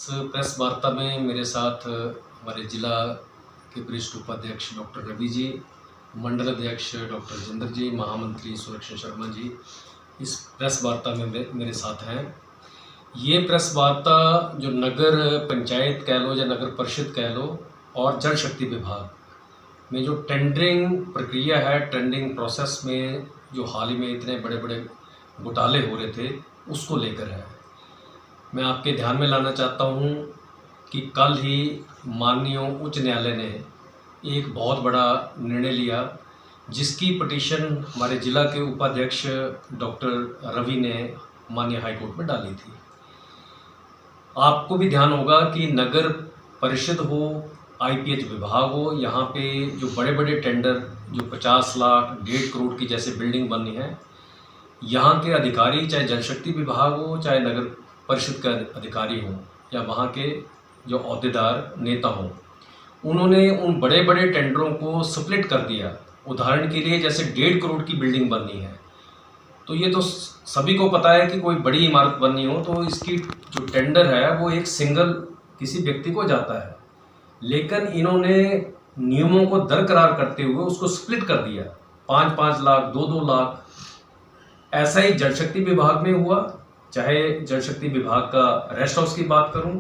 इस प्रेस वार्ता में मेरे साथ हमारे जिला के वरिष्ठ उपाध्यक्ष डॉक्टर रवि जी, मंडल अध्यक्ष डॉक्टर जिंदर जी, महामंत्री सुरक्षण शर्मा जी इस प्रेस वार्ता में मेरे साथ हैं। ये प्रेस वार्ता जो नगर पंचायत कह लो या नगर परिषद कह लो और जल शक्ति विभाग में जो टेंडरिंग प्रक्रिया है, टेंडरिंग प्रोसेस में जो हाल ही में इतने बड़े बड़े घोटाले हो रहे थे उसको लेकर है। मैं आपके ध्यान में लाना चाहता हूँ कि कल ही माननीय उच्च न्यायालय ने एक बहुत बड़ा निर्णय लिया जिसकी पिटीशन हमारे ज़िला के उपाध्यक्ष डॉक्टर रवि ने माननीय हाई कोर्ट में डाली थी। आपको भी ध्यान होगा कि नगर परिषद हो, आईपीएच विभाग हो, यहाँ पे जो बड़े बड़े टेंडर जो 50 लाख 1.5 करोड़ की जैसे बिल्डिंग बनी है, यहाँ के अधिकारी चाहे जल शक्ति विभाग हो, चाहे नगर परिषद के अधिकारी हों या वहाँ के जो अहदेदार नेता हों, उन्होंने उन बड़े बड़े टेंडरों को स्प्लिट कर दिया। उदाहरण के लिए जैसे 1.5 करोड़ की बिल्डिंग बननी है तो ये तो सभी को पता है कि कोई बड़ी इमारत बननी हो तो इसकी जो टेंडर है वो एक सिंगल किसी व्यक्ति को जाता है, लेकिन इन्होंने नियमों को दरकिरार करते हुए उसको स्प्लिट कर दिया। 5-5 लाख, 2-2 लाख। ऐसा ही जल शक्ति विभाग में हुआ, चाहे जल शक्ति विभाग का रेस्ट हाउस की बात करूं,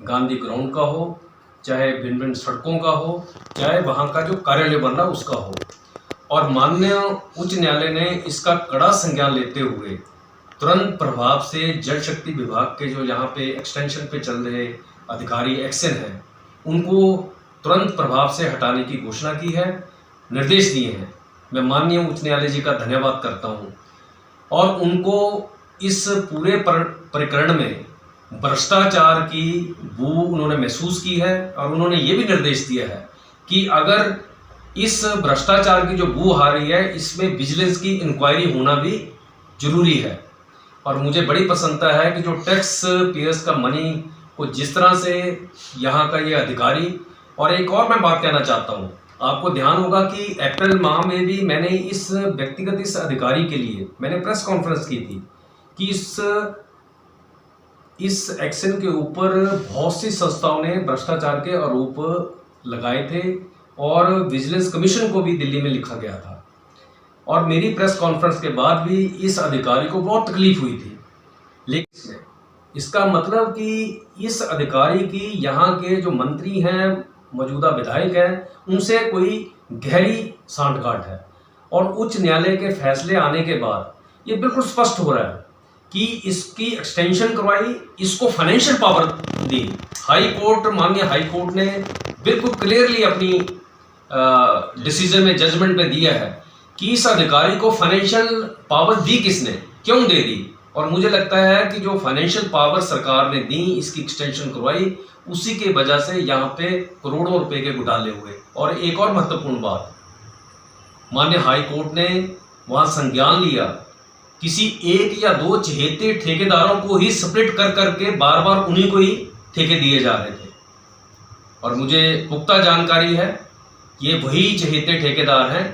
गांधी ग्राउंड का हो, चाहे भिन्न भिन्न सड़कों का हो, चाहे वहां का जो कार्यालय बन रहा उसका हो। और माननीय उच्च न्यायालय ने इसका कड़ा संज्ञान लेते हुए तुरंत प्रभाव से जल शक्ति विभाग के जो यहाँ पे एक्सटेंशन पे चल रहे अधिकारी एक्शन हैं उनको तुरंत प्रभाव से हटाने की घोषणा की है, निर्देश दिए हैं। मैं माननीय उच्च न्यायालय जी का धन्यवाद करता हूँ। और उनको इस पूरे प्रकरण में भ्रष्टाचार की बू उन्होंने महसूस की है और उन्होंने ये भी निर्देश दिया है कि अगर इस भ्रष्टाचार की जो बू आ रही है इसमें विजिलेंस की इंक्वायरी होना भी जरूरी है। और मुझे बड़ी प्रसन्नता है कि जो टैक्स पेयर्स का मनी को जिस तरह से यहाँ का ये अधिकारी, और एक और मैं बात कहना चाहता हूँ, आपको ध्यान होगा कि अप्रैल माह में भी मैंने इस व्यक्तिगत इस अधिकारी के लिए मैंने प्रेस कॉन्फ्रेंस की थी कि इस एक्शन के ऊपर बहुत सी संस्थाओं ने भ्रष्टाचार के आरोप लगाए थे और विजिलेंस कमीशन को भी दिल्ली में लिखा गया था। और मेरी प्रेस कॉन्फ्रेंस के बाद भी इस अधिकारी को बहुत तकलीफ हुई थी। लेकिन इसका मतलब कि इस अधिकारी की यहाँ के जो मंत्री हैं, मौजूदा विधायक हैं, उनसे कोई गहरी सांठगांठ है। और उच्च न्यायालय के फैसले आने के बाद ये बिल्कुल स्पष्ट हो रहा है कि इसकी एक्सटेंशन करवाई, इसको फाइनेंशियल पावर दी। हाई कोर्ट, माननीय हाई कोर्ट ने बिल्कुल क्लियरली अपनी डिसीजन में, जजमेंट में दिया है कि इस अधिकारी को फाइनेंशियल पावर दी किसने, क्यों दे दी। और मुझे लगता है कि जो फाइनेंशियल पावर सरकार ने दी, इसकी एक्सटेंशन करवाई, उसी के वजह से यहाँ पे करोड़ों रुपए के घोटाले हुए। और एक और महत्वपूर्ण बात, माननीय हाई कोर्ट ने वहाँ संज्ञान लिया, किसी एक या दो चहेते ठेकेदारों को ही स्प्लिट कर करके बार बार उन्हीं को ही ठेके दिए जा रहे थे। और मुझे पुख्ता जानकारी है ये वही चहेते ठेकेदार हैं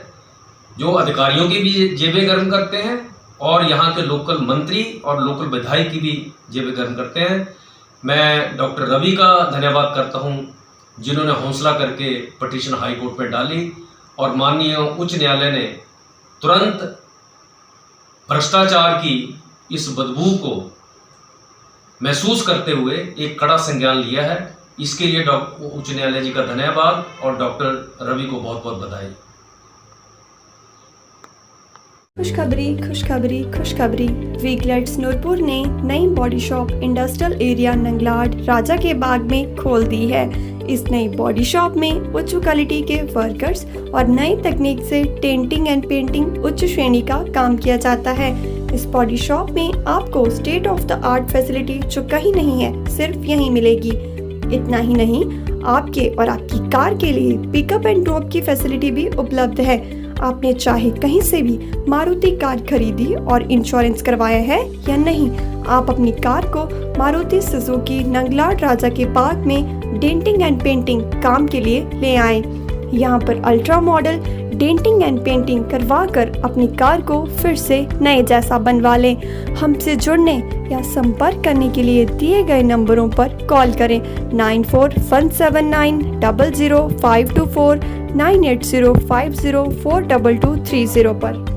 जो अधिकारियों की भी जेबें गर्म करते हैं और यहाँ के लोकल मंत्री और लोकल विधायक की भी जेबें गर्म करते हैं। मैं डॉक्टर रवि का धन्यवाद करता हूँ जिन्होंने हौसला करके पिटीशन हाई कोर्ट में डाली और माननीय उच्च न्यायालय ने तुरंत भ्रष्टाचार की इस बदबू को महसूस करते हुए एक कड़ा संज्ञान लिया है। इसके लिए उच्च न्यायालय जी का धन्यवाद और डॉक्टर रवि को बहुत बहुत बधाई। खुशखबरी खुशखबरी खुशखबरी। वीकलेट्स नूरपुर ने नई बॉडी शॉप इंडस्ट्रियल एरिया नंगलाड राजा के बाग में खोल दी है। इस नई बॉडी शॉप में उच्च क्वालिटी के वर्कर्स और नई तकनीक से डेंटिंग एंड पेंटिंग उच्च श्रेणी का काम किया जाता है। इस बॉडी शॉप में आपको state of the art facility जो कहीं नहीं है सिर्फ यहीं मिलेगी। इतना ही नहीं, आपके और आपकी कार के लिए पिकअप एंड ड्रॉप की फैसिलिटी भी उपलब्ध है। आपने चाहे कहीं से भी मारुति कार खरीदी और इंश्योरेंस करवाया है या नहीं, आप अपनी कार को मारुति सुजुकी नंगलाड राजा के बाग में डेंटिंग एंड पेंटिंग काम के लिए ले आए। यहाँ पर ultra model denting and painting करवा कर अपनी कार को फिर से नए जैसा बनवा लें। हमसे जुड़ने या संपर्क करने के लिए दिए गए नंबरों पर कॉल करें 9417900524 98050422230 पर।